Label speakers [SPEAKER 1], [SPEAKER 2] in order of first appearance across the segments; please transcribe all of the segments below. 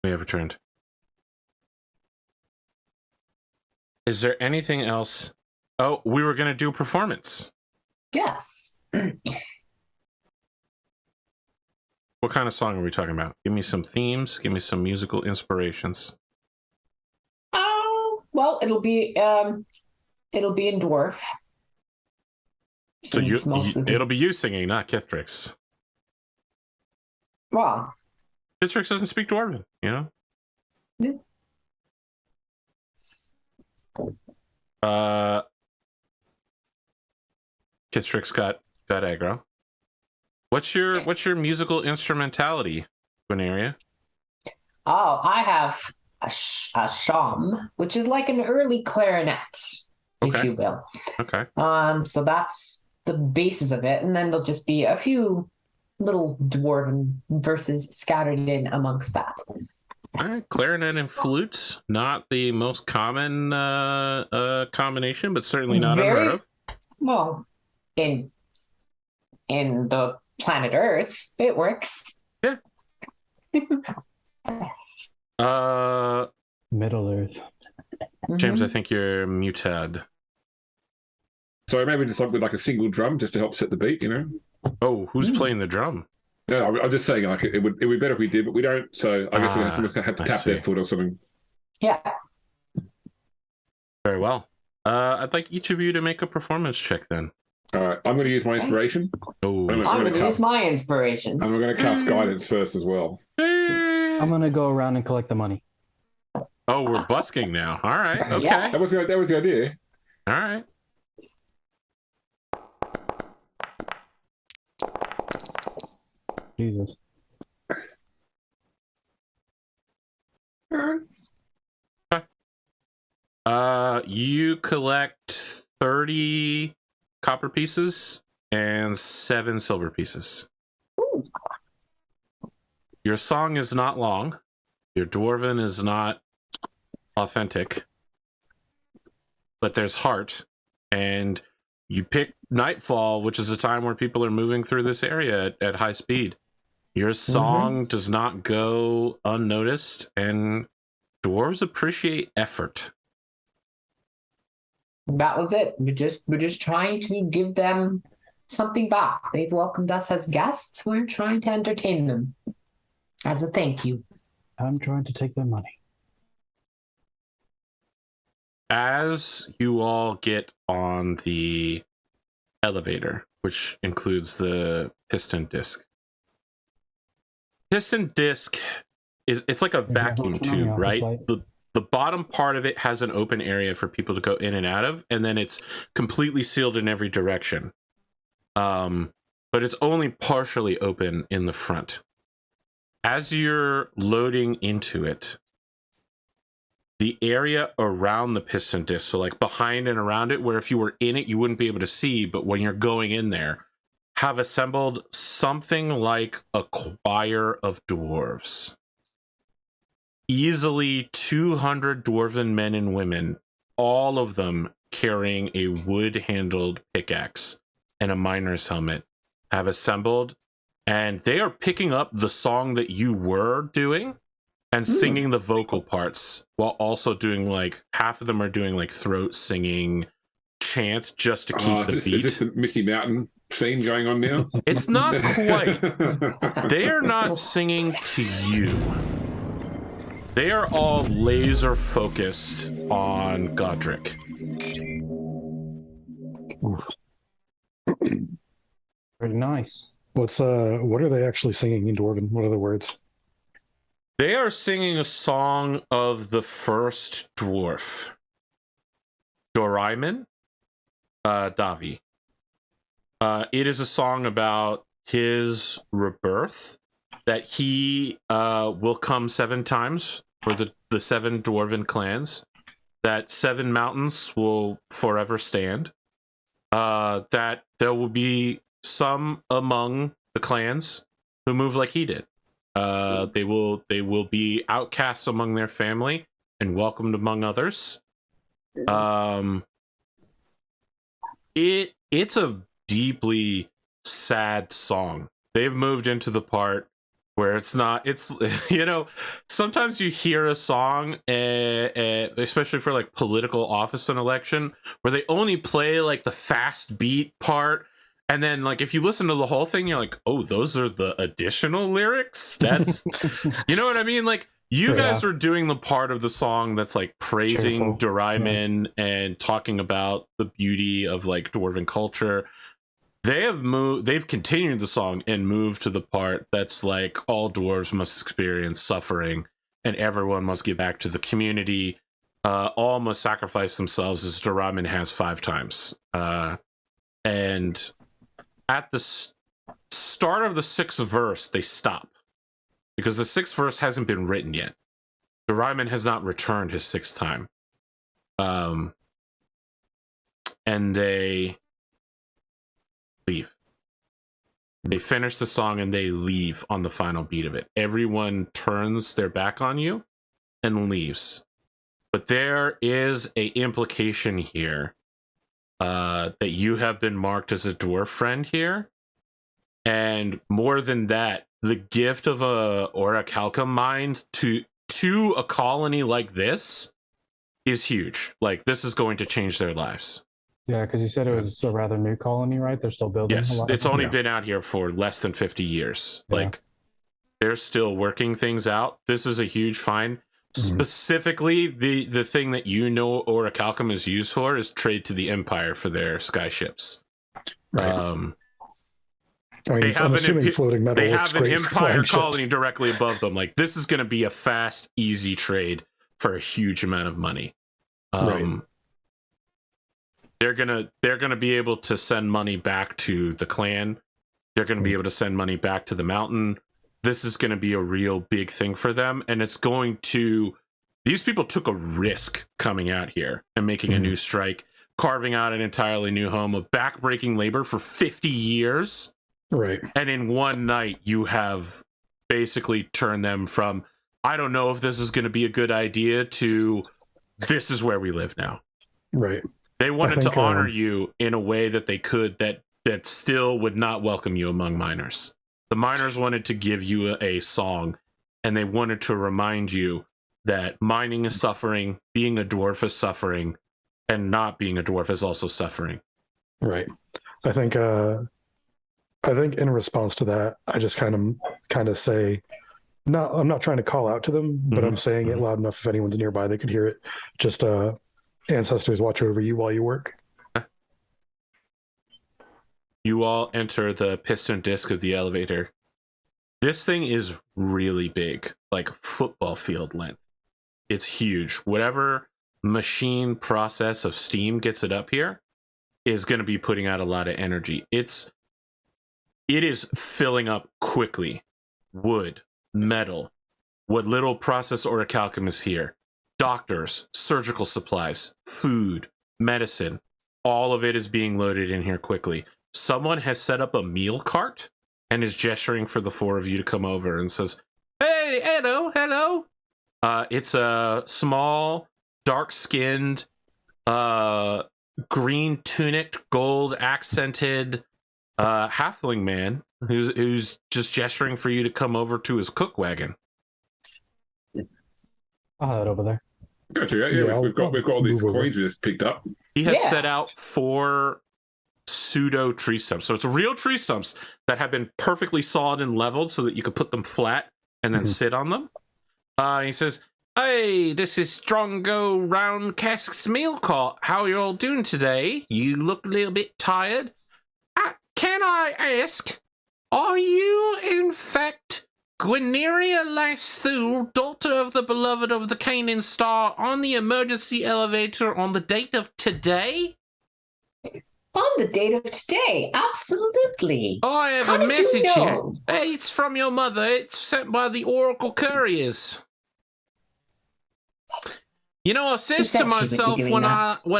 [SPEAKER 1] We have returned. Is there anything else? Oh, we were going to do performance.
[SPEAKER 2] Yes.
[SPEAKER 1] What kind of song are we talking about? Give me some themes. Give me some musical inspirations.
[SPEAKER 2] Oh, well, it'll be in dwarf.
[SPEAKER 1] So it'll be you singing, not Kithtrix.
[SPEAKER 2] Well,
[SPEAKER 1] Kithtrix doesn't speak Dwarven, you know?
[SPEAKER 2] Yeah.
[SPEAKER 1] Kithtrix got aggro. What's your musical instrumentality, Guinaria?
[SPEAKER 2] Oh, I have a sham, which is like an early clarinet, if you will.
[SPEAKER 1] Okay.
[SPEAKER 2] So that's the basis of it, and then there'll just be a few little dwarven verses scattered in amongst that.
[SPEAKER 1] All right, clarinet and flute, not the most common combination, but certainly not unheard of.
[SPEAKER 2] Well, in the planet Earth, it works.
[SPEAKER 1] Yeah.
[SPEAKER 3] Middle Earth.
[SPEAKER 1] James, I think you're muted.
[SPEAKER 4] So maybe just with like a single drum just to help set the beat, you know?
[SPEAKER 1] Oh, who's playing the drum?
[SPEAKER 4] Yeah, I'm just saying, like it would be better if we did, but we don't. So I guess someone's gonna have to tap their foot or something.
[SPEAKER 2] Yeah.
[SPEAKER 1] Very well. I'd like each of you to make a performance check then.
[SPEAKER 4] All right, I'm going to use my inspiration.
[SPEAKER 1] Oh,
[SPEAKER 2] I'm going to use my inspiration.
[SPEAKER 4] And we're going to cast guidance first as well.
[SPEAKER 3] I'm going to go around and collect the money.
[SPEAKER 1] Oh, we're busking now. All right. Okay.
[SPEAKER 2] Yes.
[SPEAKER 4] That was the idea.
[SPEAKER 1] All right.
[SPEAKER 3] Jesus.
[SPEAKER 1] You collect 30 copper pieces and 7 silver pieces.
[SPEAKER 2] Ooh.
[SPEAKER 1] Your song is not long. Your dwarven is not authentic. But there's heart. And you pick nightfall, which is a time where people are moving through this area at high speed. Your song does not go unnoticed, and dwarves appreciate effort.
[SPEAKER 2] That was it. We're just trying to give them something back. They've welcomed us as guests. We're trying to entertain them as a thank you.
[SPEAKER 3] I'm trying to take their money.
[SPEAKER 1] As you all get on the elevator, which includes the piston disc. Piston disc it's like a vacuum tube, right? The bottom part of it has an open area for people to go in and out of, and then it's completely sealed in every direction. But it's only partially open in the front. As you're loading into it, the area around the piston disc, so like behind and around it, where if you were in it, you wouldn't be able to see, but when you're going in there, have assembled something like a choir of dwarves. Easily 200 dwarven men and women, all of them carrying a wood-handled pickaxe and a miner's helmet, have assembled, and they are picking up the song that you were doing and singing the vocal parts, while also doing, like, half of them are doing like throat singing chant just to keep the beat.
[SPEAKER 4] Is this the Misty Mountain theme going on now?
[SPEAKER 1] It's not quite. They are not singing to you. They are all laser focused on Godric.
[SPEAKER 3] Very nice.
[SPEAKER 5] What are they actually singing in Dwarven? What are the words?
[SPEAKER 1] They are singing a song of the first dwarf, Doraemon Davi. It is a song about his rebirth, that he will come 7 times for the 7 dwarven clans, that 7 mountains will forever stand, that there will be some among the clans who move like he did. They will be outcasts among their family and welcomed among others. It's a deeply sad song. They've moved into the part where it's not, it's, you know, sometimes you hear a song, especially for like political office and election, where they only play like the fast beat part. And then like, if you listen to the whole thing, you're like, oh, those are the additional lyrics. That's, you know what I mean? Like you guys are doing the part of the song that's like praising Doraemon and talking about the beauty of like dwarven culture. They've continued the song and moved to the part that's like all dwarves must experience suffering and everyone must give back to the community. All must sacrifice themselves as Doraemon has 5 times. And at the start of the 6th verse, they stop because the 6th verse hasn't been written yet. Doraemon has not returned his 6th time. And they leave. They finish the song and they leave on the final beat of it. Everyone turns their back on you and leaves. But there is a implication here that you have been marked as a dwarf friend here. And more than that, the gift of a orichalcum mind to a colony like this is huge. Like this is going to change their lives.
[SPEAKER 3] Yeah, because you said it was a rather new colony, right? They're still building.
[SPEAKER 1] Yes,
[SPEAKER 3] a lot
[SPEAKER 1] it's
[SPEAKER 3] of
[SPEAKER 1] only been out here for less than 50 years.
[SPEAKER 3] Yeah.
[SPEAKER 1] Like, they're still working things out. This is a huge find. Specifically, the thing that you know orichalcum is used for is trade to the Empire for their sky-ships.
[SPEAKER 5] Right.
[SPEAKER 1] I
[SPEAKER 5] mean,
[SPEAKER 1] they have
[SPEAKER 5] floating metal.
[SPEAKER 1] They have an
[SPEAKER 5] great for
[SPEAKER 1] Empire
[SPEAKER 5] flying
[SPEAKER 1] colony
[SPEAKER 5] ships.
[SPEAKER 1] directly above them. Like, this is going to be a fast, easy trade for a huge amount of money.
[SPEAKER 5] Right.
[SPEAKER 1] They're gonna be able to send money back to the clan. They're gonna be able to send money back to the mountain. This is gonna be a real big thing for them, and it's going to. These people took a risk coming out here and making a new strike, carving out an entirely new home of backbreaking labor for 50 years.
[SPEAKER 5] Right.
[SPEAKER 1] And in one night, you have basically turned them from I don't know if this is going to be a good idea to this is where we live now.
[SPEAKER 5] Right.
[SPEAKER 1] They wanted to honor you in a way that they could that still would not welcome you among miners. The miners wanted to give you a song, and they wanted to remind you that mining is suffering, being a dwarf is suffering, and not being a dwarf is also suffering.
[SPEAKER 5] Right. I think in response to that, I just kind of say, I'm not trying to call out to them, but I'm saying it loud enough if anyone's nearby they could hear it. Just ancestors watch over you while you work.
[SPEAKER 1] You all enter the piston disc of the elevator. This thing is really big, like football field length. It's huge. Whatever machine process of steam gets it up here is going to be putting out a lot of energy. It is filling up quickly. Wood, metal, what little process orichalcum is here. Doctors, surgical supplies, food, medicine, all of it is being loaded in here quickly. Someone has set up a meal cart and is gesturing for the 4 of you to come over and says, hey, hello. It's a small, dark-skinned, green tunicked, gold accented halfling man who's just gesturing for you to come over to his cook wagon.
[SPEAKER 3] I'll head over there.
[SPEAKER 4] Gotcha. Yeah, we've got all these coins we just picked up.
[SPEAKER 1] He has set out 4 pseudo tree stumps. So it's real tree stumps that have been perfectly sawed and leveled so that you could put them flat and then sit on them. He says, hey, this is Strongo Round Cask's meal cart. How are you all doing today? You look a little bit tired. Can I ask, are you in fact Gwyneria Lasthul, daughter of the beloved of the Canaan Star, on the emergency elevator on the date of today?
[SPEAKER 2] On the date of today, absolutely.
[SPEAKER 1] I have
[SPEAKER 2] How
[SPEAKER 1] a
[SPEAKER 2] did you
[SPEAKER 1] message here.
[SPEAKER 2] know?
[SPEAKER 1] Hey, it's from your mother. It's sent by the Oracle Couriers. You know, I says to myself when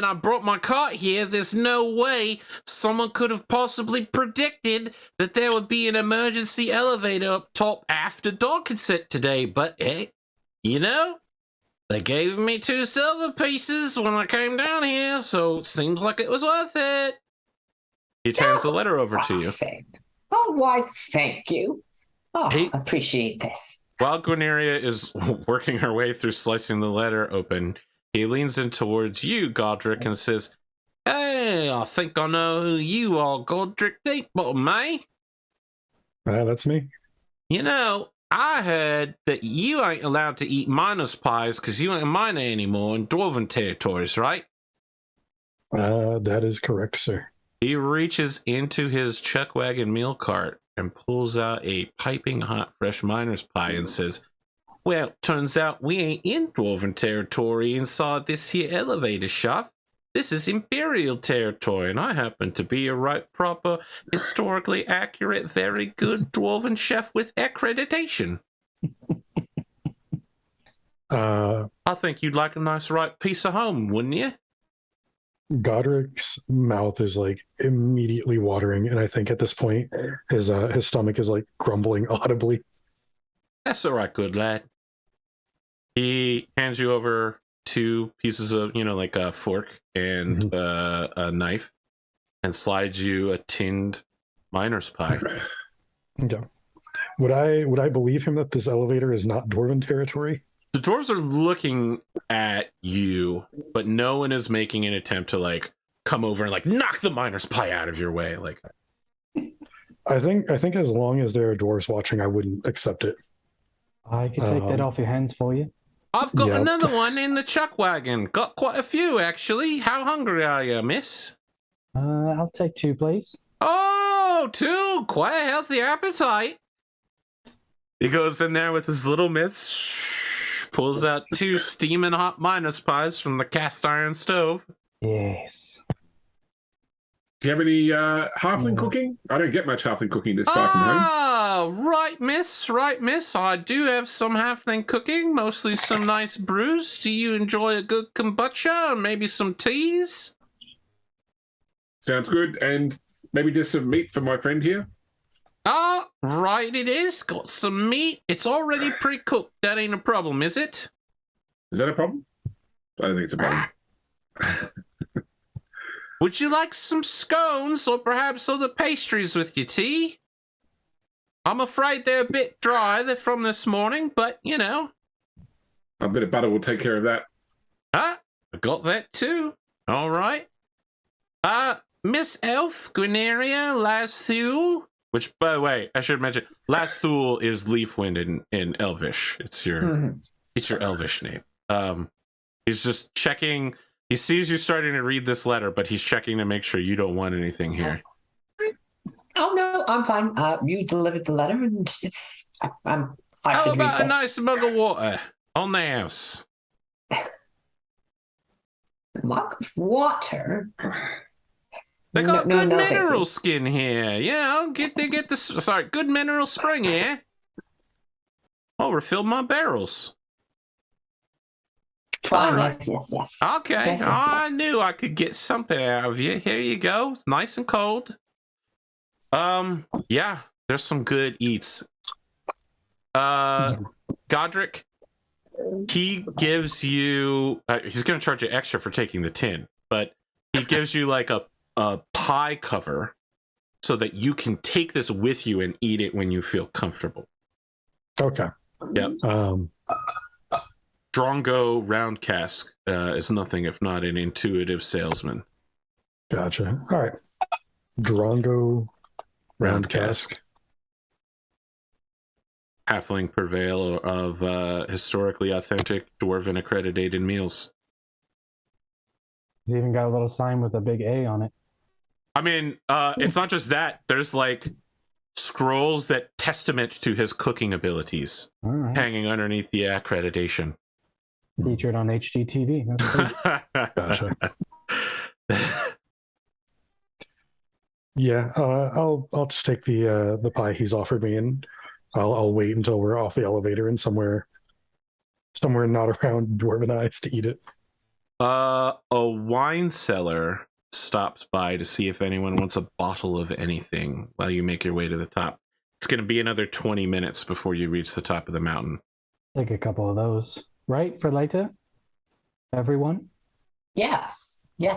[SPEAKER 1] I brought my cart here, there's no way someone could have possibly predicted that there would be an emergency elevator up top after dark had set today. But hey, you know, they gave me 2 silver pieces when I came down here, so it seems like it was worth it. He turns the letter over to you.
[SPEAKER 2] Oh, why, thank you. Oh,
[SPEAKER 1] Hey.
[SPEAKER 2] appreciate this.
[SPEAKER 1] While Gwyneria is working her way through slicing the letter open, he leans in towards you, Godric, and says, "Hey, I think I know who you are, Godric Deepbottom, eh?
[SPEAKER 5] That's me.
[SPEAKER 1] You know, I heard that you ain't allowed to eat miners' pies because you ain't a miner anymore in Dwarven territories, right?"
[SPEAKER 5] That is correct, sir.
[SPEAKER 1] He reaches into his chuck wagon meal cart and pulls out a piping hot fresh miner's pie and says, "Well, turns out we ain't in Dwarven territory inside this here elevator shaft. This is Imperial territory, and I happen to be a right proper, historically accurate, very good Dwarven chef with accreditation. I think you'd like a nice right piece of home, wouldn't you?"
[SPEAKER 5] Godric's mouth is like immediately watering, and I think at this point his stomach is like grumbling audibly.
[SPEAKER 1] "That's all right, good lad." He hands you over 2 pieces of, like a fork and a knife, and slides you a tinned miner's pie.
[SPEAKER 5] Okay. Would I believe him that this elevator is not Dwarven territory?
[SPEAKER 1] The dwarves are looking at you, but no one is making an attempt to like come over and like knock the miner's pie out of your way. Like,
[SPEAKER 5] I think as long as there are dwarves watching, I wouldn't accept it.
[SPEAKER 3] I could take that off your hands for you.
[SPEAKER 1] "I've got
[SPEAKER 5] Yep.
[SPEAKER 1] another one in the chuck wagon. Got quite a few, actually. How hungry are you, miss?"
[SPEAKER 3] I'll take 2, please.
[SPEAKER 1] "Oh, 2. Quite a healthy appetite." He goes in there with his little mitts, pulls out 2 steaming hot miner's pies from the cast iron stove.
[SPEAKER 3] Yes.
[SPEAKER 4] Do you have any halfling cooking? I don't get much halfling cooking this far from home.
[SPEAKER 1] Ah, right, miss. I do have some halfling cooking, mostly some nice brews. Do you enjoy a good kombucha or maybe some teas?
[SPEAKER 4] Sounds good. And maybe just some meat for my friend here.
[SPEAKER 1] Ah, right it is. Got some meat. It's already pre-cooked. That ain't a problem, is it?
[SPEAKER 4] Is that a problem? I don't think it's a problem.
[SPEAKER 1] Would you like some scones or perhaps other pastries with your tea? I'm afraid they're a bit dry. They're from this morning, but,
[SPEAKER 4] A bit of butter will take care of that.
[SPEAKER 1] Ah, I got that too. All right. Miss Elf, Gwyneria, Lasthul, which, by the way, I should mention, Lasthul is Leafwind in Elvish. It's your Elvish name. He's just checking. He sees you starting to read this letter, but he's checking to make sure you don't want anything here.
[SPEAKER 2] Oh no, I'm fine. You delivered the letter, and it's. I
[SPEAKER 1] How
[SPEAKER 2] should
[SPEAKER 1] about
[SPEAKER 2] read
[SPEAKER 1] a
[SPEAKER 2] this.
[SPEAKER 1] nice mug of water on the house?
[SPEAKER 2] Mug of water.
[SPEAKER 1] They got
[SPEAKER 2] No,
[SPEAKER 1] good
[SPEAKER 2] no, thank
[SPEAKER 1] mineral
[SPEAKER 2] you.
[SPEAKER 1] skin here. Good mineral spring here. I'll refill my barrels.
[SPEAKER 2] Fine.
[SPEAKER 1] All right.
[SPEAKER 2] Yes.
[SPEAKER 1] Okay,
[SPEAKER 2] Yes,
[SPEAKER 1] I
[SPEAKER 2] yes.
[SPEAKER 1] knew I could get something out of you. Here you go. It's nice and cold. Yeah, there's some good eats. Godric, he gives you. He's gonna charge you extra for taking the tin, but he gives you like a pie cover so that you can take this with you and eat it when you feel comfortable.
[SPEAKER 5] Okay.
[SPEAKER 1] Yep. Drongo Round Cask is nothing if not an intuitive salesman.
[SPEAKER 5] Gotcha. All right. Drongo Round Cask.
[SPEAKER 1] Halfling purveyor of historically authentic dwarven accredited meals.
[SPEAKER 3] He's even got a little sign with a big A on it.
[SPEAKER 1] I mean, it's not just that. There's like scrolls that testament to his cooking abilities
[SPEAKER 3] All right.
[SPEAKER 1] hanging underneath the accreditation.
[SPEAKER 3] Featured on HGTV. That's cool.
[SPEAKER 5] Gotcha. Yeah, I'll just take the pie he's offered me, and I'll wait until we're off the elevator and somewhere not around Dwarven Eyes to eat it.
[SPEAKER 1] A wine cellar stops by to see if anyone wants a bottle of anything while you make your way to the top. It's going to be another 20 minutes before you reach the top of the mountain.
[SPEAKER 3] Take a couple of those. Right, for later? Everyone?
[SPEAKER 2] Yes.
[SPEAKER 1] So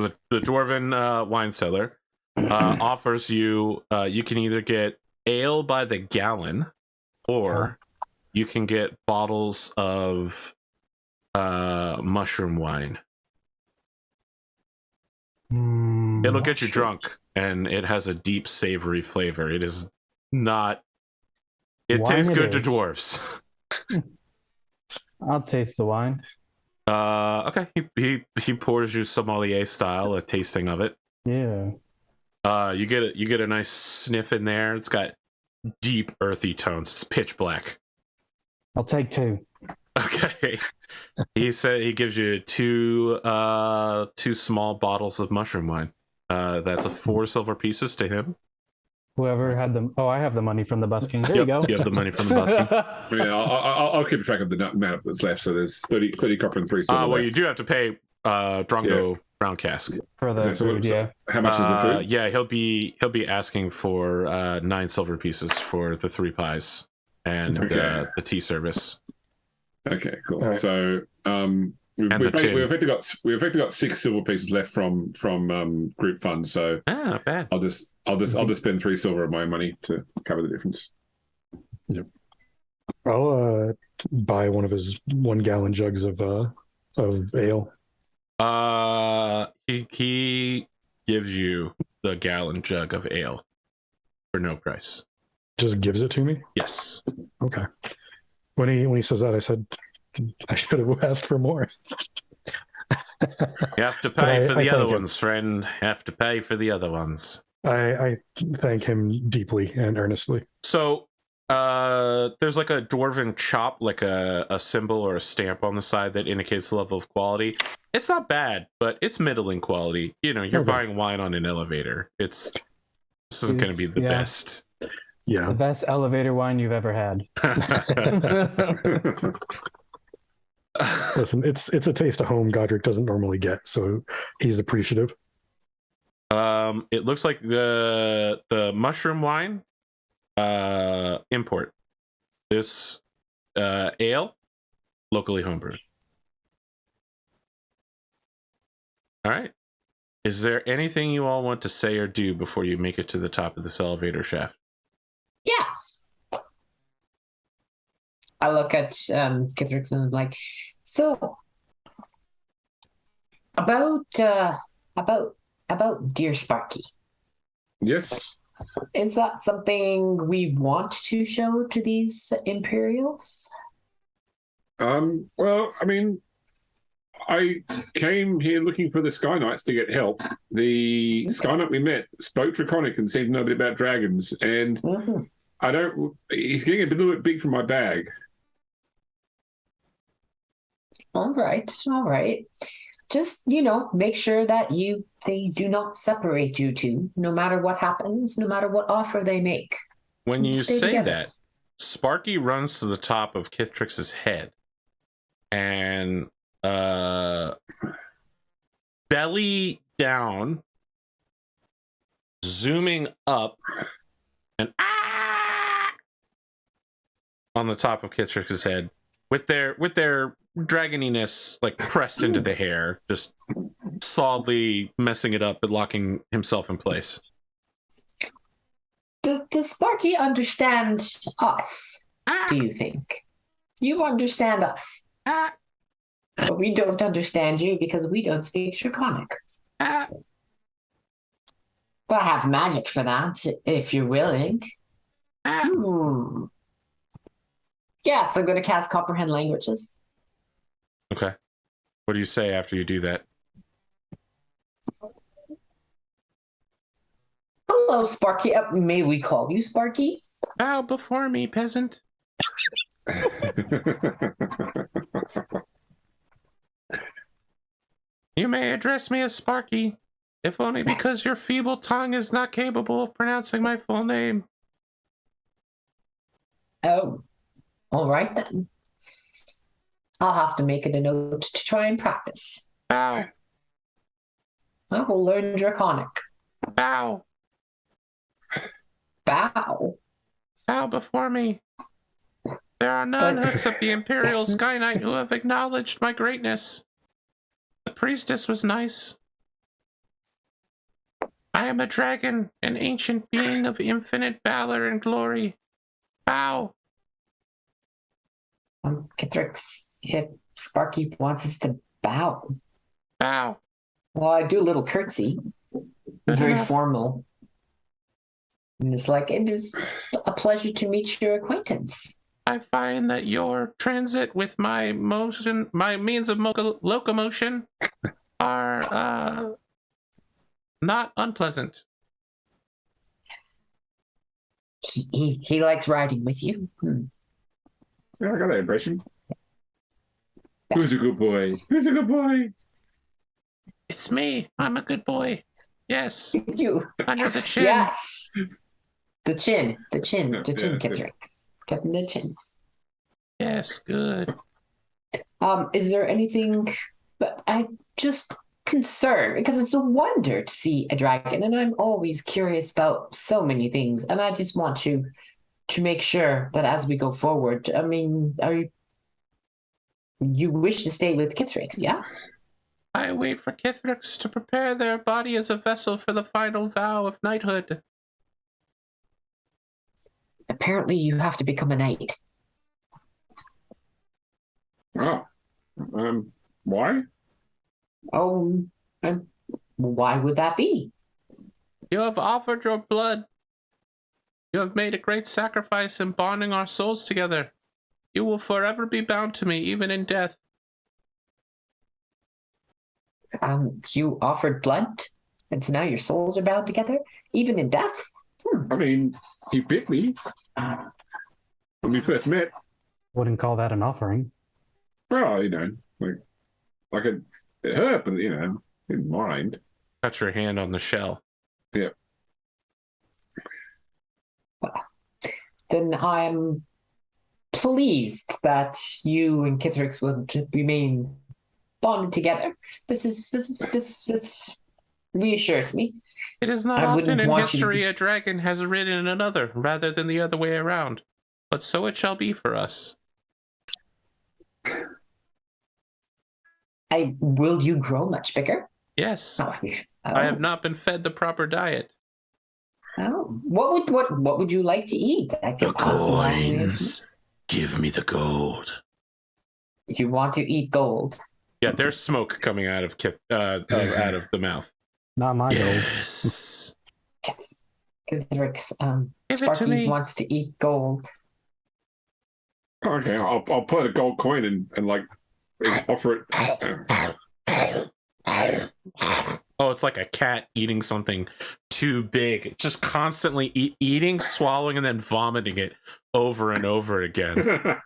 [SPEAKER 1] the dwarven wine cellar offers you, you can either get ale by the gallon, or you can get bottles of mushroom wine. It'll get you drunk, and it has a deep savory flavor. It is not. It
[SPEAKER 3] Wine
[SPEAKER 1] tastes
[SPEAKER 3] it
[SPEAKER 1] good to
[SPEAKER 3] is.
[SPEAKER 1] dwarves.
[SPEAKER 3] I'll taste the wine.
[SPEAKER 1] Okay. He pours you sommelier style a tasting of it.
[SPEAKER 3] Yeah.
[SPEAKER 1] You get a nice sniff in there. It's got deep earthy tones. It's pitch black.
[SPEAKER 3] I'll take 2.
[SPEAKER 1] Okay. He said he gives you two small bottles of mushroom wine. That's 4 silver pieces to him.
[SPEAKER 3] Whoever had them. Oh, I have the money from the busking. There you go.
[SPEAKER 1] You have the money from the busking.
[SPEAKER 4] Yeah, I'll keep track of the amount that's left. So there's 30 copper and 3 silver.
[SPEAKER 1] Well,
[SPEAKER 4] left.
[SPEAKER 1] you do have to pay Drongo Brown Cask
[SPEAKER 3] For the food, yeah.
[SPEAKER 4] How much is the food?
[SPEAKER 1] Yeah, he'll be asking for 9 silver pieces for the 3 pies and the tea service.
[SPEAKER 4] Okay, cool.
[SPEAKER 5] All right.
[SPEAKER 4] So we've effectively got 6 silver pieces left from group funds. So
[SPEAKER 1] Not bad.
[SPEAKER 4] I'll just spend 3 silver of my money to cover the difference.
[SPEAKER 5] Yep. I'll buy one of his 1 gallon jugs of ale.
[SPEAKER 1] He gives you the gallon jug of ale for no price.
[SPEAKER 5] Just gives it to me.
[SPEAKER 1] Yes.
[SPEAKER 5] Okay. When he says that, I said I should have asked for more.
[SPEAKER 1] You have to pay for the
[SPEAKER 5] I
[SPEAKER 1] other
[SPEAKER 5] thank him.
[SPEAKER 1] ones, friend. You have to pay for the other ones.
[SPEAKER 5] I thank him deeply and earnestly.
[SPEAKER 1] So there's like a dwarven chop, like a symbol or a stamp on the side that indicates the level of quality. It's not bad, but it's middling quality. You know, you're
[SPEAKER 5] Okay.
[SPEAKER 1] buying wine on an elevator. This isn't going to be the
[SPEAKER 3] Yeah.
[SPEAKER 1] best.
[SPEAKER 3] The
[SPEAKER 5] Yeah.
[SPEAKER 3] best elevator wine you've ever had.
[SPEAKER 5] Listen, it's a taste of home Godric doesn't normally get, so he's appreciative.
[SPEAKER 1] It looks like the mushroom wine import. This ale locally homebrewed. All right. Is there anything you all want to say or do before you make it to the top of this elevator shaft?
[SPEAKER 2] Yes. I look at Kithrix and I'm like, so about dear Sparky.
[SPEAKER 4] Yes.
[SPEAKER 2] Is that something we want to show to these Imperials?
[SPEAKER 4] Well, I mean, I came here looking for the Sky Knights to get help. The Sky Knight we met spoke Draconic and seemed to know a bit about dragons, and he's getting a little bit big for my bag.
[SPEAKER 2] All right. Just, make sure that they do not separate you two, no matter what happens, no matter what offer they make.
[SPEAKER 1] When you
[SPEAKER 2] Stay
[SPEAKER 1] say
[SPEAKER 2] together.
[SPEAKER 1] that, Sparky runs to the top of Kithrix's head and belly down, zooming up, and on the top of Kithrix's head with their dragoniness like pressed into the hair, just solidly messing it up and locking himself in place.
[SPEAKER 2] Does Sparky understand us, do you think? You understand us. But we don't understand you because we don't speak Draconic. But I have magic for that, if you're willing. Yes, I'm going to cast Comprehend Languages.
[SPEAKER 1] Okay. What do you say after you do that?
[SPEAKER 2] Hello, Sparky. May we call you Sparky?
[SPEAKER 1] Bow before me, peasant. You may address me as Sparky, if only because your feeble tongue is not capable of pronouncing my full name.
[SPEAKER 2] Oh, all right then. I'll have to make it a note to try and practice.
[SPEAKER 1] Bow.
[SPEAKER 2] I will learn Draconic.
[SPEAKER 1] Bow.
[SPEAKER 2] Bow.
[SPEAKER 1] Bow before me. There are none except the Imperial Sky Knight who have acknowledged my greatness. The priestess was nice. I am a dragon, an ancient being of infinite valor and glory. Bow.
[SPEAKER 2] Kithrix, if Sparky wants us to bow.
[SPEAKER 1] Bow.
[SPEAKER 2] Well, I do a little curtsy.
[SPEAKER 1] Good
[SPEAKER 2] Very
[SPEAKER 1] enough.
[SPEAKER 2] formal. And it's like, it is a pleasure to meet your acquaintance.
[SPEAKER 1] I find that your transit with my means of locomotion are not unpleasant.
[SPEAKER 2] He likes riding with you.
[SPEAKER 4] Yeah, I got that impression. Who's a good boy? Who's a good boy?
[SPEAKER 1] It's me. I'm a good boy. Yes.
[SPEAKER 2] You.
[SPEAKER 1] Under the chin.
[SPEAKER 2] Yes. The chin,
[SPEAKER 4] Yeah,
[SPEAKER 2] Kithrix. Getting the chin.
[SPEAKER 1] Yes, good.
[SPEAKER 2] Is there anything? But I just concerned because it's a wonder to see a dragon, and I'm always curious about so many things, and I just want to make sure that as we go forward, I mean, you wish to stay with Kithrix, yes?
[SPEAKER 1] I wait for Kithrix to prepare their body as a vessel for the final vow of knighthood.
[SPEAKER 2] Apparently, you have to become a knight.
[SPEAKER 4] Oh, why?
[SPEAKER 2] And why would that be?
[SPEAKER 1] You have offered your blood. You have made a great sacrifice in bonding our souls together. You will forever be bound to me, even in death.
[SPEAKER 2] You offered blood, and so now your souls are bound together, even in death?
[SPEAKER 4] I mean, he picked me when we first met.
[SPEAKER 3] Wouldn't call that an offering.
[SPEAKER 4] Well, like it hurt, but didn't mind.
[SPEAKER 1] Touch your hand on the shell.
[SPEAKER 4] Yeah.
[SPEAKER 2] Then I'm pleased that you and Kithrix will remain bonded together. This reassures me.
[SPEAKER 1] It is not
[SPEAKER 2] I
[SPEAKER 1] often
[SPEAKER 2] wouldn't
[SPEAKER 1] in
[SPEAKER 2] want you to
[SPEAKER 1] history
[SPEAKER 2] be-
[SPEAKER 1] a dragon has ridden another rather than the other way around. But so it shall be for us.
[SPEAKER 2] Will you grow much bigger?
[SPEAKER 1] Yes.
[SPEAKER 2] Oh.
[SPEAKER 1] I have not been fed the proper diet.
[SPEAKER 2] Oh. What would you like to eat? I could pass along.
[SPEAKER 1] Give me the gold.
[SPEAKER 2] You want to eat gold?
[SPEAKER 1] Yeah, there's smoke coming out of out of the mouth.
[SPEAKER 3] Not my gold.
[SPEAKER 1] Yes.
[SPEAKER 2] Kithrix,
[SPEAKER 1] Give it to
[SPEAKER 2] Sparky
[SPEAKER 1] me.
[SPEAKER 2] wants to eat gold.
[SPEAKER 4] Okay, I'll put a gold coin and offer it.
[SPEAKER 1] Oh, it's like a cat eating something too big. It's just constantly eating, swallowing, and then vomiting it over and over again.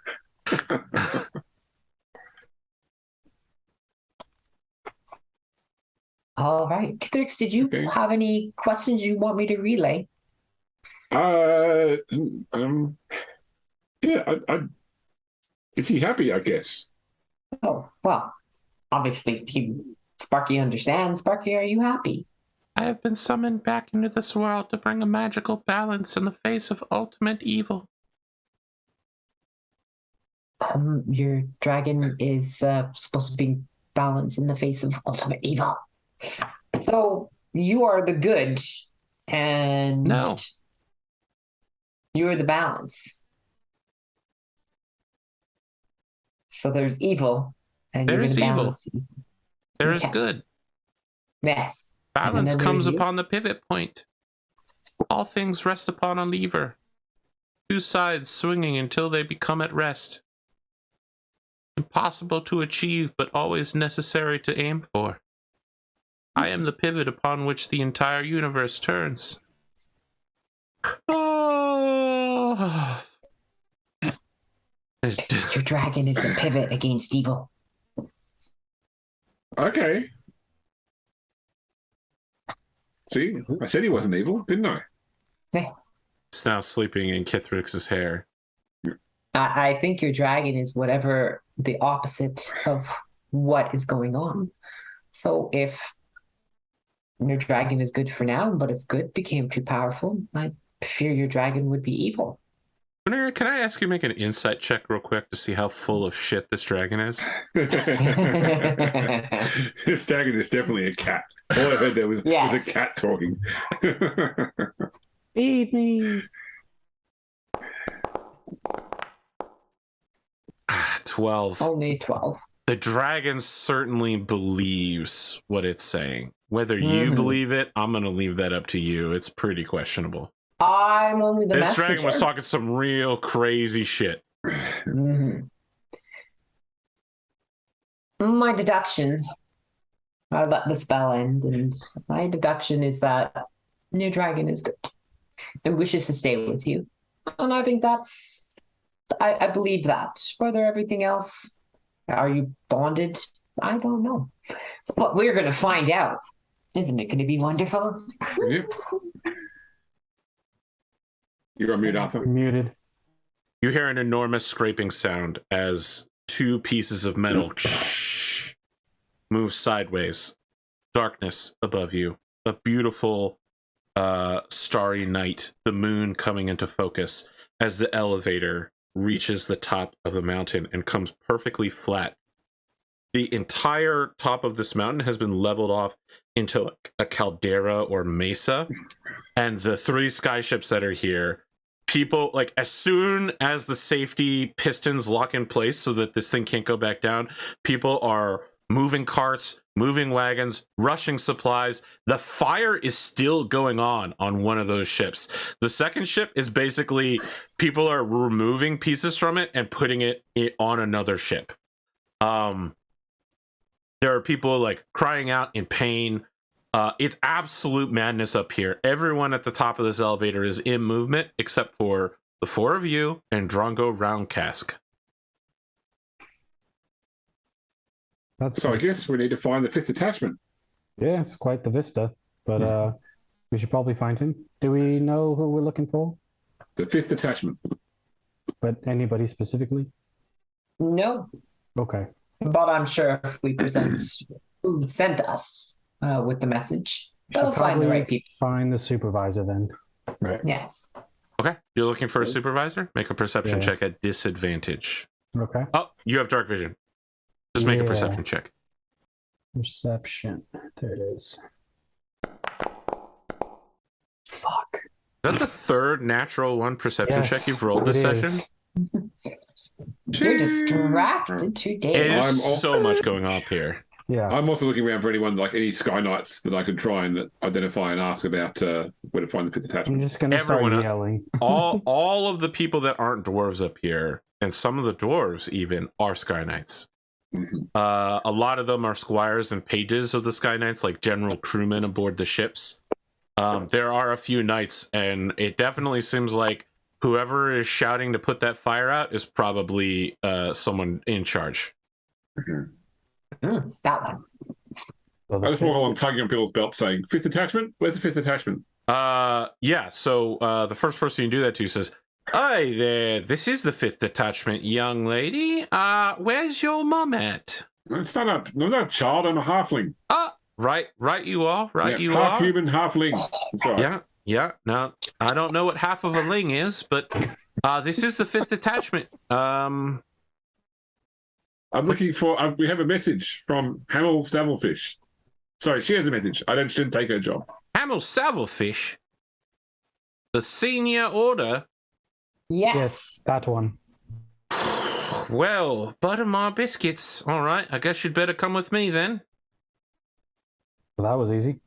[SPEAKER 2] All right. Kithrix, did you
[SPEAKER 4] Okay.
[SPEAKER 2] have any questions you want me to relay?
[SPEAKER 4] Yeah, is he happy, I guess?
[SPEAKER 2] Oh, well, obviously, Sparky understands. Sparky, are you happy?
[SPEAKER 1] I have been summoned back into this world to bring a magical balance in the face of ultimate evil.
[SPEAKER 2] Your dragon is supposed to be balanced in the face of ultimate evil. So you are the good, and
[SPEAKER 1] No.
[SPEAKER 2] you are the balance. So there's evil, and
[SPEAKER 1] There
[SPEAKER 2] you're
[SPEAKER 1] is
[SPEAKER 2] going to
[SPEAKER 1] evil.
[SPEAKER 2] balance evil.
[SPEAKER 1] There is
[SPEAKER 2] Okay.
[SPEAKER 1] good.
[SPEAKER 2] Yes.
[SPEAKER 1] Balance
[SPEAKER 2] then
[SPEAKER 1] comes
[SPEAKER 2] there's you.
[SPEAKER 1] upon the pivot point. All things rest upon a lever. Two sides swinging until they become at rest. Impossible to achieve, but always necessary to aim for. I am the pivot upon which the entire universe turns. Oh.
[SPEAKER 2] Your dragon is a pivot against evil.
[SPEAKER 4] Okay. See, I said he wasn't evil, didn't I?
[SPEAKER 1] It's now sleeping in Kithrix's hair.
[SPEAKER 2] I think your dragon is whatever the opposite of what is going on. So if your dragon is good for now, but if good became too powerful, I fear your dragon would be evil.
[SPEAKER 1] Can I ask you to make an insight check real quick to see how full of shit this dragon is?
[SPEAKER 4] This dragon is definitely a cat. All I heard there was
[SPEAKER 2] Yes.
[SPEAKER 4] a cat talking.
[SPEAKER 3] Feed me.
[SPEAKER 1] 12.
[SPEAKER 2] Only 12.
[SPEAKER 1] The dragon certainly believes what it's saying. Whether you
[SPEAKER 2] Mhm.
[SPEAKER 1] believe it, I'm going to leave that up to you. It's pretty questionable.
[SPEAKER 2] I'm only the
[SPEAKER 1] This
[SPEAKER 2] messenger.
[SPEAKER 1] dragon was talking some real crazy shit.
[SPEAKER 2] Mhm. My deduction, I let the spell end, and my deduction is that new dragon is good and wishes to stay with you. And I think I believe that. Whether everything else, are you bonded? I don't know. But we're going to find out. Isn't it going to be wonderful?
[SPEAKER 4] Yep. You're on mute, Arthur.
[SPEAKER 3] Muted.
[SPEAKER 1] You hear an enormous scraping sound as two pieces of metal move sideways. Darkness above you. A beautiful starry night. The moon coming into focus as the elevator reaches the top of the mountain and comes perfectly flat. The entire top of this mountain has been leveled off into a caldera or mesa. And the three skyships that are here, people, like, as soon as the safety pistons lock in place so that this thing can't go back down, people are moving carts, moving wagons, rushing supplies. The fire is still going on one of those ships. The second ship is basically people are removing pieces from it and putting it on another ship. There are people like crying out in pain. It's absolute madness up here. Everyone at the top of this elevator is in movement except for the four of you and Drongo Roundcask.
[SPEAKER 4] So I guess we need to find the fifth attachment.
[SPEAKER 3] Yeah, it's quite the vista, but we should probably find him. Do we know who we're looking for?
[SPEAKER 4] The fifth attachment.
[SPEAKER 3] But anybody specifically?
[SPEAKER 2] No.
[SPEAKER 3] Okay.
[SPEAKER 2] But I'm sure if we present who sent us with the message, they'll find the right people.
[SPEAKER 3] Find the supervisor then.
[SPEAKER 5] Right.
[SPEAKER 2] Yes.
[SPEAKER 1] Okay, you're looking for a supervisor? Make a perception check at disadvantage.
[SPEAKER 3] Okay.
[SPEAKER 1] Oh, you have dark vision. Just make a perception check.
[SPEAKER 3] Perception. There it is. Fuck.
[SPEAKER 1] Is that the third natural one perception check you've rolled this
[SPEAKER 3] it
[SPEAKER 1] session?
[SPEAKER 2] You're distracted today.
[SPEAKER 1] It is so much going on up here.
[SPEAKER 3] Yeah.
[SPEAKER 4] I'm also looking around for anyone, like any Sky Knights that I could try and identify and ask about where to find the fifth
[SPEAKER 3] I'm
[SPEAKER 4] attachment.
[SPEAKER 3] just going to start yelling.
[SPEAKER 1] all of the people that aren't dwarves up here, and some of the dwarves even, are Sky Knights.
[SPEAKER 4] Mm-hmm.
[SPEAKER 1] A lot of them are squires and pages of the Sky Knights, like general crewmen aboard the ships. There are a few knights, and it definitely seems like whoever is shouting to put that fire out is probably someone in charge.
[SPEAKER 4] Mm-hmm.
[SPEAKER 2] That one.
[SPEAKER 3] So
[SPEAKER 4] I just walk along tugging on people's belts saying, fifth attachment? Where's the fifth attachment?
[SPEAKER 1] Yeah, so the first person you do that to says, "Hi there, this is the fifth attachment, young lady. Where's your mum at?"
[SPEAKER 4] It's not a child, I'm a halfling.
[SPEAKER 1] Right you are, you
[SPEAKER 4] half
[SPEAKER 1] are.
[SPEAKER 4] human, half ling. That's right.
[SPEAKER 1] Yeah, no, I don't know what half of a ling is, but this is the fifth attachment.
[SPEAKER 4] I'm looking for, we have a message from Hamel Stavelfish. Sorry, she has a message. Shouldn't take her job.
[SPEAKER 1] Hamel Savelfish? The senior order?
[SPEAKER 2] Yes.
[SPEAKER 3] that one.
[SPEAKER 1] Well, butter my biscuits. All right, I guess you'd better come with me then.
[SPEAKER 3] Well, that was easy.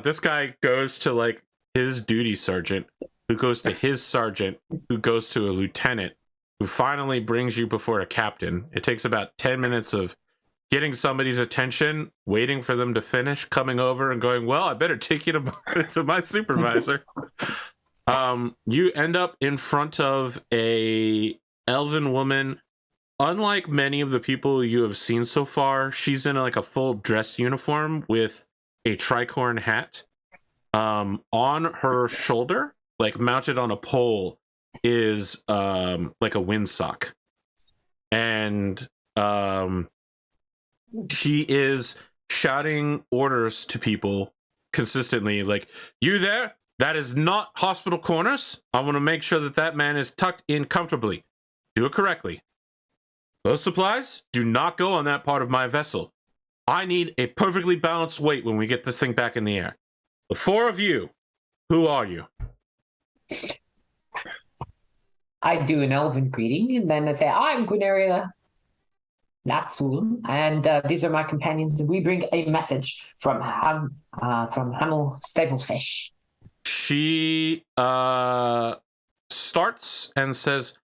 [SPEAKER 1] This guy goes to like his duty sergeant, who goes to his sergeant, who goes to a lieutenant, who finally brings you before a captain. It takes about 10 minutes of getting somebody's attention, waiting for them to finish, coming over and going, well, I better take you to my supervisor. You end up in front of a elven woman. Unlike many of the people you have seen so far, she's in like a full dress uniform with a tricorn hat. On her shoulder, like mounted on a pole, is like a windsock. And she is shouting orders to people consistently, like, "You there? That is not hospital corners. I want to make sure that man is tucked in comfortably. Do it correctly. Those supplies do not go on that part of my vessel. I need a perfectly balanced weight when we get this thing back in the air. The four of you, who are you?
[SPEAKER 2] I do an elven greeting, and then I say, I'm Guineria Natsul, and these are my companions. We bring a message from Hamel Stablefish.
[SPEAKER 1] She starts and says,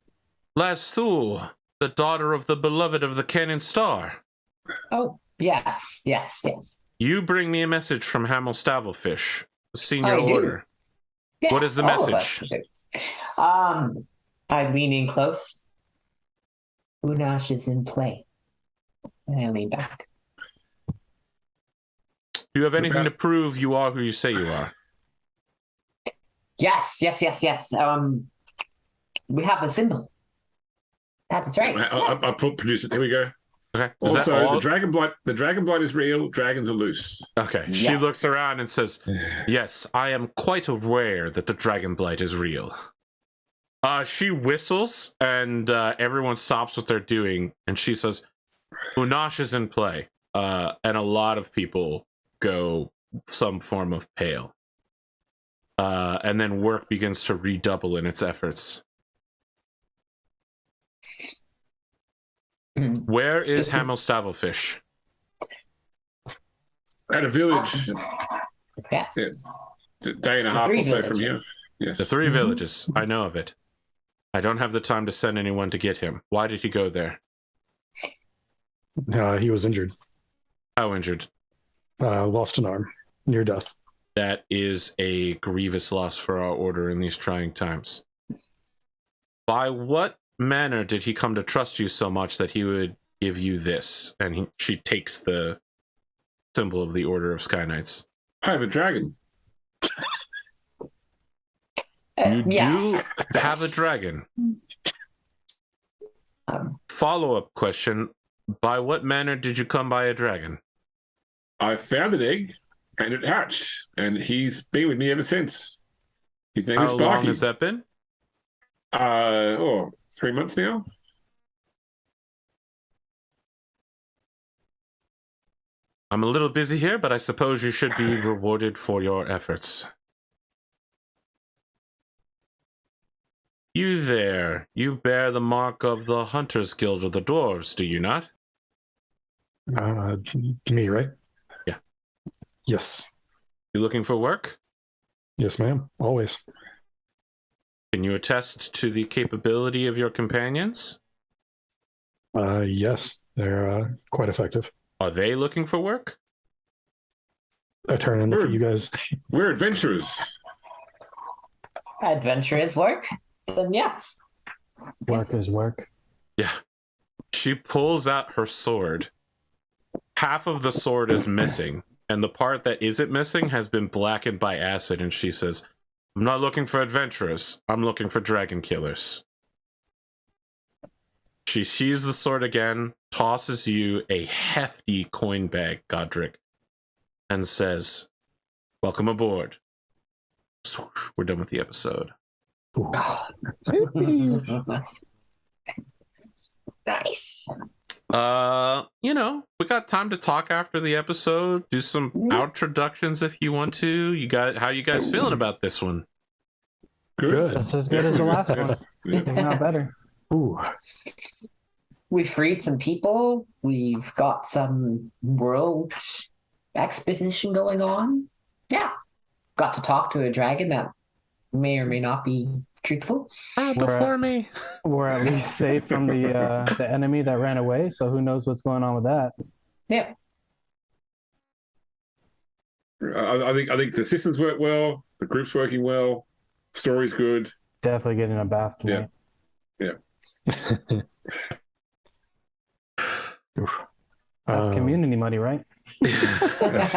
[SPEAKER 1] Lathu, the daughter of the beloved of the Cannon Star.
[SPEAKER 2] Oh, yes.
[SPEAKER 1] You bring me a message from Hamel Stablefish, the senior
[SPEAKER 2] I do.
[SPEAKER 1] order.
[SPEAKER 2] Yes,
[SPEAKER 1] What is the
[SPEAKER 2] all of
[SPEAKER 1] message?
[SPEAKER 2] us do. I lean in close. Unash is in play. And I lean back.
[SPEAKER 1] Do you have anything to prove you are who you say you are?
[SPEAKER 2] Yes. We have the symbol. That's right.
[SPEAKER 4] I'll produce it. Here we go.
[SPEAKER 1] Okay. Is
[SPEAKER 4] Also,
[SPEAKER 1] that all?
[SPEAKER 4] the dragon blight is real. Dragons are loose.
[SPEAKER 1] Okay. She
[SPEAKER 2] Yes.
[SPEAKER 1] looks around and says, yes, I am quite aware that the dragon blight is real. She whistles and everyone stops what they're doing. And she says, Unash is in play. And a lot of people go some form of pale. And then work begins to redouble in its efforts. Where is Hamel Stablefish?
[SPEAKER 4] At a village.
[SPEAKER 2] Yes.
[SPEAKER 4] Yes. A day and a
[SPEAKER 2] The
[SPEAKER 4] half
[SPEAKER 2] three
[SPEAKER 4] or so from here.
[SPEAKER 2] villages.
[SPEAKER 4] Yes.
[SPEAKER 1] The three villages. I know of it. I don't have the time to send anyone to get him. Why did he go there?
[SPEAKER 5] He was injured.
[SPEAKER 1] How injured?
[SPEAKER 5] Lost an arm. Near death.
[SPEAKER 1] That is a grievous loss for our order in these trying times. By what manner did he come to trust you so much that he would give you this? And she takes the symbol of the Order of Sky Knights.
[SPEAKER 4] I have a dragon.
[SPEAKER 1] You
[SPEAKER 2] Yes.
[SPEAKER 1] do have a dragon.
[SPEAKER 2] Um,
[SPEAKER 1] Follow-up question. By what manner did you come by a dragon?
[SPEAKER 4] I found an egg and it hatched, and he's been with me ever since. His name is
[SPEAKER 1] How
[SPEAKER 4] Sparky.
[SPEAKER 1] long has that been?
[SPEAKER 4] 3 months now.
[SPEAKER 1] I'm a little busy here, but I suppose you should be rewarded for your efforts. You there, you bear the mark of the Hunters Guild of the Dwarves, do you not?
[SPEAKER 5] Me, right?
[SPEAKER 1] Yeah.
[SPEAKER 5] Yes.
[SPEAKER 1] You looking for work?
[SPEAKER 5] Yes, ma'am. Always.
[SPEAKER 1] Can you attest to the capability of your companions?
[SPEAKER 5] Yes. They're quite effective.
[SPEAKER 1] Are they looking for work?
[SPEAKER 5] I turn and look at you guys.
[SPEAKER 4] We're adventurers.
[SPEAKER 2] adventurous work, then yes.
[SPEAKER 3] Work is work.
[SPEAKER 1] Yeah. She pulls out her sword. Half of the sword is missing, and the part that isn't missing has been blackened by acid, and she says, I'm not looking for adventurers. I'm looking for dragon killers. She sheathes the sword again, tosses you a hefty coin bag, Godric, and says, welcome aboard. Swoosh, we're done with the episode.
[SPEAKER 2] Nice.
[SPEAKER 1] You know, we got time to talk after the episode, do some introductions if you want to. You got, how you guys feeling about this one?
[SPEAKER 4] Good.
[SPEAKER 3] That's as good as the last one. If not better.
[SPEAKER 5] Ooh.
[SPEAKER 2] We've freed some people. We've got some world expedition going on. Yeah. Got to talk to a dragon that may or may not be truthful.
[SPEAKER 1] Before me.
[SPEAKER 3] We're at least safe from the enemy that ran away, so who knows what's going on with that.
[SPEAKER 2] Yeah.
[SPEAKER 4] I think the systems work well. The group's working well. Story's good.
[SPEAKER 3] Definitely getting a bath tonight. That's community money, right?
[SPEAKER 5] Yes,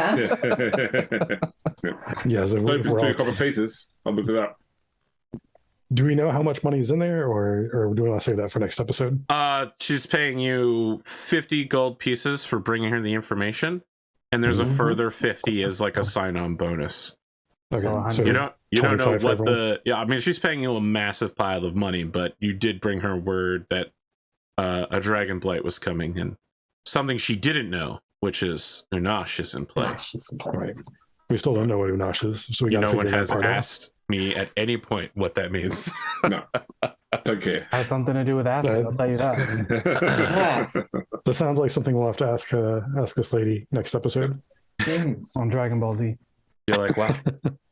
[SPEAKER 5] if
[SPEAKER 4] Don't just
[SPEAKER 5] we're
[SPEAKER 4] do
[SPEAKER 5] all-
[SPEAKER 4] a couple of pieces. I'll look it up.
[SPEAKER 5] do we know how much money is in there, or do we want to save that for next episode?
[SPEAKER 1] She's paying you 50 gold pieces for bringing her the information, and there's a further 50 as like a sign-on bonus.
[SPEAKER 5] Okay,
[SPEAKER 3] So
[SPEAKER 5] so
[SPEAKER 1] You don't know
[SPEAKER 5] 25 for
[SPEAKER 1] what
[SPEAKER 5] everyone?
[SPEAKER 1] I mean, she's paying you a massive pile of money, but you did bring her word that a dragon blight was coming, and something she didn't know which is Unash is in play.
[SPEAKER 2] Gosh, it's in play.
[SPEAKER 5] Right. We still don't know what Unash is, so we got to
[SPEAKER 1] No one
[SPEAKER 5] figure that
[SPEAKER 1] has
[SPEAKER 5] part out.
[SPEAKER 1] asked me at any point what that means.
[SPEAKER 4] No, don't care.
[SPEAKER 3] Has something to do with acid, I'll tell you that.
[SPEAKER 5] That sounds like something we'll have to ask this lady next episode.
[SPEAKER 3] On Dragon Ball Z.
[SPEAKER 1] You're like, wow,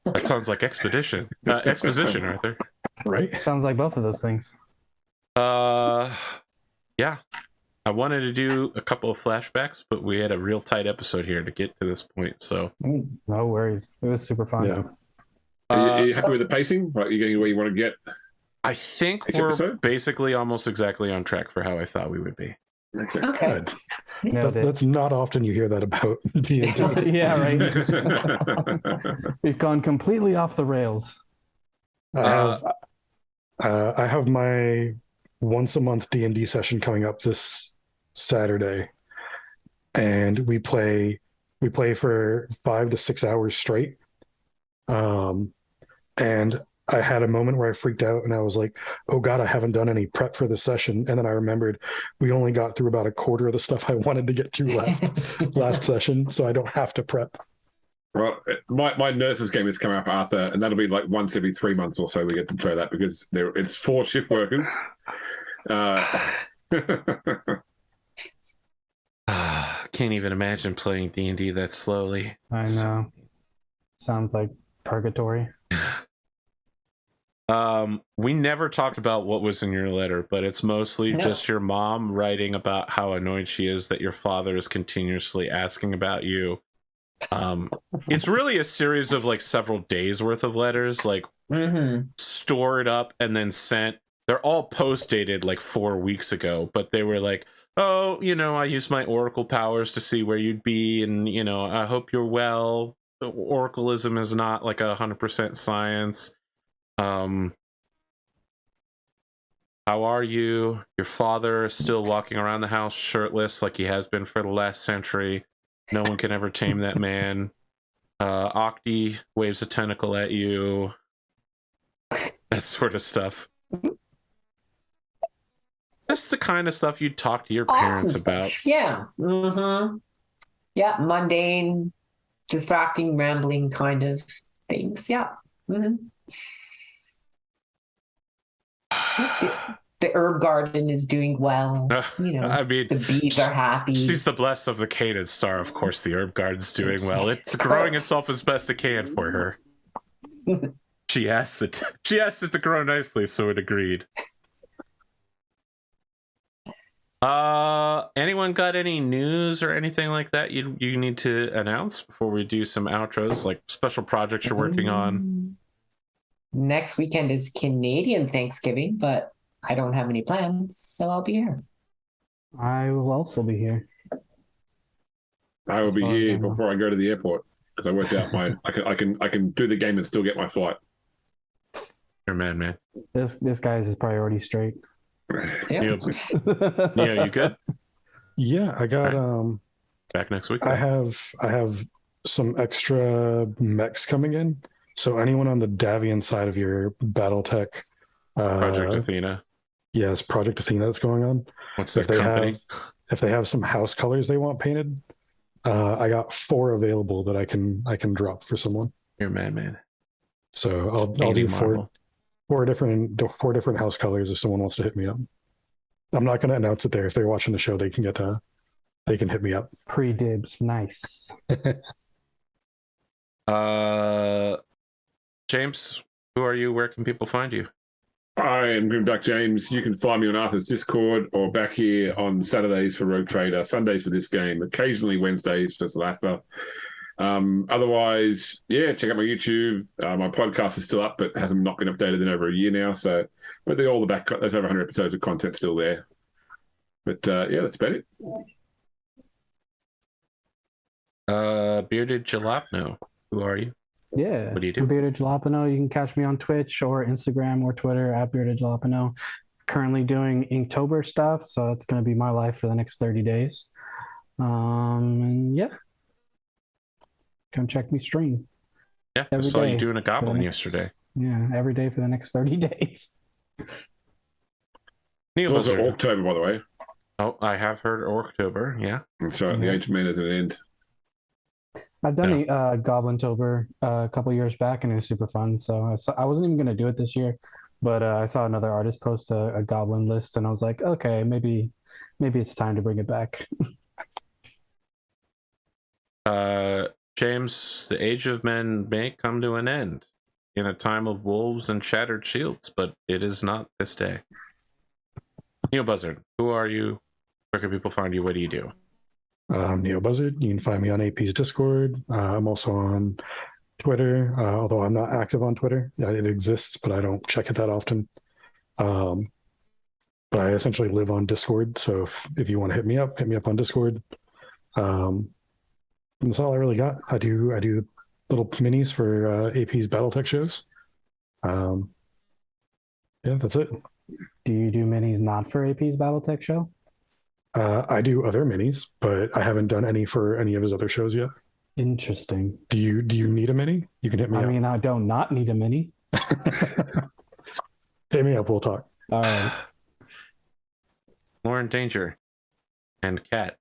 [SPEAKER 1] that sounds like exposition, Arthur.
[SPEAKER 5] Right?
[SPEAKER 3] Sounds like both of those things.
[SPEAKER 1] Yeah. I wanted to do a couple of flashbacks, but we had a real tight episode here to get to this point. So
[SPEAKER 3] No worries. It was super fun.
[SPEAKER 5] Yeah.
[SPEAKER 4] Are you happy with the pacing? Right, you're getting where you want to get?
[SPEAKER 1] I think
[SPEAKER 4] Each
[SPEAKER 1] we're
[SPEAKER 4] episode?
[SPEAKER 1] basically almost exactly on track for how I thought we would be.
[SPEAKER 4] Okay.
[SPEAKER 2] Okay.
[SPEAKER 5] Good.
[SPEAKER 3] Nailed it.
[SPEAKER 5] That's not often you hear that about D&D.
[SPEAKER 3] Yeah, right. We've gone completely off the rails.
[SPEAKER 5] I have my once a month D&D session coming up this Saturday, and we play for 5 to 6 hours straight. And I had a moment where I freaked out and I was like, oh God, I haven't done any prep for the session. And then I remembered we only got through about a quarter of the stuff I wanted to get through last session, so I don't have to prep.
[SPEAKER 4] Well, my nurses game is coming up, Arthur, and that'll be like once every 3 months or so we get to play that because it's 4 shift workers.
[SPEAKER 1] Can't even imagine playing D&D that slowly.
[SPEAKER 3] I know. Sounds like purgatory.
[SPEAKER 1] We never talked about what was in your letter, but it's mostly
[SPEAKER 2] No.
[SPEAKER 1] just your mom writing about how annoyed she is that your father is continuously asking about you. It's really a series of like several days worth of letters, like stored up and then sent. They're all post dated like 4 weeks ago, but they were like, oh, I used my oracle powers to see where you'd be, and I hope you're well. Oracleism is not like 100% science. How are you? Your father is still walking around the house shirtless like he has been for the last century. No one can ever tame that man. Octi waves a tentacle at you. That sort of stuff. That's the kind of stuff you'd talk to your parents about.
[SPEAKER 2] Yeah. Yeah, mundane, distracting, rambling kind of things. Yeah. The herb garden is doing well.
[SPEAKER 1] I mean,
[SPEAKER 2] the bees are happy.
[SPEAKER 1] She's the blessed of the Cadence Star. Of course, the herb garden's doing well. It's growing itself as best it can for her. She asked it to grow nicely, so it agreed. Anyone got any news or anything like that you need to announce before we do some outros, like special projects you're working on?
[SPEAKER 2] Next weekend is Canadian Thanksgiving, but I don't have any plans, so I'll be here.
[SPEAKER 3] I will also be here.
[SPEAKER 4] I will
[SPEAKER 3] As
[SPEAKER 4] be
[SPEAKER 3] far as I
[SPEAKER 4] here
[SPEAKER 3] know.
[SPEAKER 4] before I go to the airport because I worked out I can do the game and still get my flight.
[SPEAKER 1] You're a man.
[SPEAKER 3] This guy is his priority straight.
[SPEAKER 2] Yeah.
[SPEAKER 1] Neo, you good?
[SPEAKER 5] Yeah, I got
[SPEAKER 1] Back next week?
[SPEAKER 5] I have some extra mechs coming in. So anyone on the Davian side of your BattleTech
[SPEAKER 1] Project Athena.
[SPEAKER 5] Yes, Project Athena that's going on.
[SPEAKER 1] What's the company?
[SPEAKER 5] If they have some house colors they want painted, I got 4 available that I can drop for someone.
[SPEAKER 1] You're a man.
[SPEAKER 5] So I'll do four different house colors if someone wants to hit me up. I'm not going to announce it there. If they're watching the show, they can hit me up.
[SPEAKER 3] Pre-dibs, nice.
[SPEAKER 1] James, who are you? Where can people find you?
[SPEAKER 4] I am Grimdark James. You can find me on Arthur's Discord or back here on Saturdays for Rogue Trader, Sundays for this game, occasionally Wednesdays for Salatha. Otherwise, check out my YouTube. My podcast is still up, but hasn't not been updated in over a year now. So, but all the back, there's over 100 episodes of content still there. But that's about it.
[SPEAKER 1] Bearded Jalapeno, who are you?
[SPEAKER 3] Yeah.
[SPEAKER 1] What do you do?
[SPEAKER 3] I'm Bearded Jalapeno. You can catch me on Twitch or Instagram or Twitter at Bearded Jalapeno. Currently doing Inktober stuff, so that's going to be my life for the next 30 days. And come check me stream.
[SPEAKER 1] Yeah, I
[SPEAKER 3] Every
[SPEAKER 1] saw you
[SPEAKER 3] day
[SPEAKER 1] doing a
[SPEAKER 3] for the
[SPEAKER 1] goblin
[SPEAKER 3] next-
[SPEAKER 1] yesterday.
[SPEAKER 3] Yeah, every day for the next 30 days.
[SPEAKER 1] Neil
[SPEAKER 4] Those are
[SPEAKER 1] Blizzard.
[SPEAKER 4] October, by the way.
[SPEAKER 1] Oh, I have heard October. Yeah.
[SPEAKER 4] So the Ancient Man doesn't end.
[SPEAKER 3] I've done a Goblintober a couple years back, and it was super fun. So I wasn't even going to do it this year, but I saw another artist post a Goblin list, and I was like, okay, maybe it's time to bring it back.
[SPEAKER 1] James, the age of men may come to an end in a time of wolves and shattered shields, but it is not this day. Neo Buzzard, who are you? Where can people find you? What do you do?
[SPEAKER 5] I'm Neo Buzzard. You can find me on AP's Discord. I'm also on Twitter, although I'm not active on Twitter. It exists, but I don't check it that often. But I essentially live on Discord, so if you want to hit me up on Discord. That's all I really got. I do little minis for AP's BattleTech shows. Yeah, that's it.
[SPEAKER 3] Do you do minis not for AP's BattleTech show?
[SPEAKER 5] I do other minis, but I haven't done any for any of his other shows yet.
[SPEAKER 3] Interesting.
[SPEAKER 5] Do you need a mini? You can hit me up.
[SPEAKER 3] I mean, I don't not need a mini.
[SPEAKER 5] Hit me up. We'll talk.
[SPEAKER 3] All right.
[SPEAKER 1] Lauren Danger and Kat.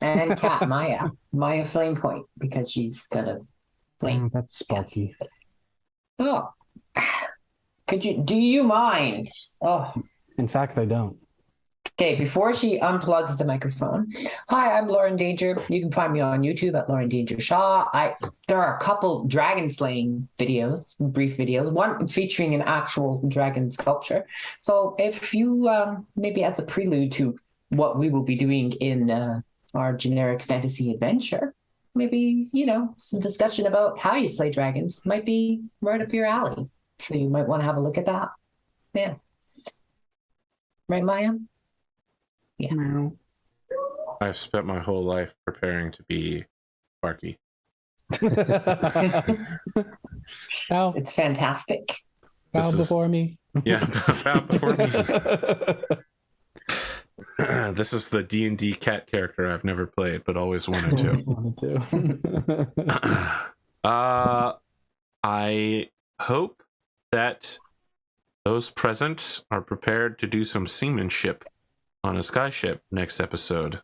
[SPEAKER 2] And Cat Maya Flame Point, because she's got a flame.
[SPEAKER 3] That's sparky.
[SPEAKER 2] Yes. Oh, do you mind? Oh,
[SPEAKER 3] In fact, they don't.
[SPEAKER 2] okay. Before she unplugs the microphone, hi, I'm Lauren Danger. You can find me on YouTube at Lauren Danger Shaw. There are a couple dragon slaying videos, brief videos, one featuring an actual dragon sculpture. So if you maybe as a prelude to what we will be doing in our generic fantasy adventure, maybe, some discussion about how you slay dragons might be right up your alley. So you might want to have a look at that. Yeah. Right, Maya? Yeah.
[SPEAKER 1] I've spent my whole life preparing to be Sparky.
[SPEAKER 3] Bow
[SPEAKER 2] It's fantastic.
[SPEAKER 3] before me.
[SPEAKER 1] Yeah, bow before me. This is the D&D cat character I've never played, but always wanted to. I hope that those present are prepared to do some seamanship on a skyship next episode.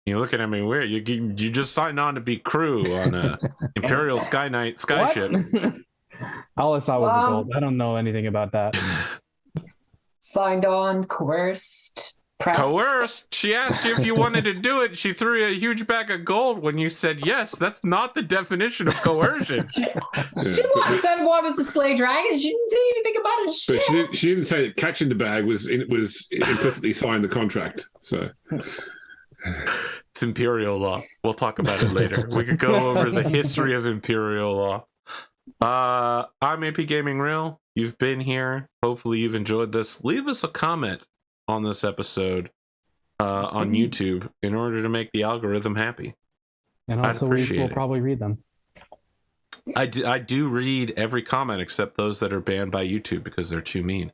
[SPEAKER 1] You're looking at me weird. You just signed on to be crew on a Imperial skyship.
[SPEAKER 3] All I saw was the gold. I don't know anything about that.
[SPEAKER 2] Signed on, coerced, pressed.
[SPEAKER 1] Coerced? She asked you if you wanted to do it. She threw you a huge bag of gold when you said yes. That's not the definition of coercion.
[SPEAKER 2] She said wanted to slay dragons. She didn't say anything about it.
[SPEAKER 4] But she didn't say that catching the bag was implicitly signed the contract. So
[SPEAKER 1] it's Imperial law. We'll talk about it later. We could go over the history of Imperial law. I'm APGamingREAL. You've been here. Hopefully you've enjoyed this. Leave us a comment on this episode on YouTube in order to make the algorithm happy.
[SPEAKER 3] And also we'll probably read them.
[SPEAKER 1] I do read every comment except those that are banned by YouTube because they're too mean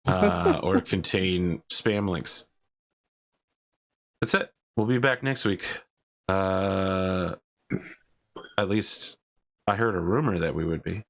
[SPEAKER 1] or contain spam links. That's it. We'll be back next week. At least I heard a rumor that we would be.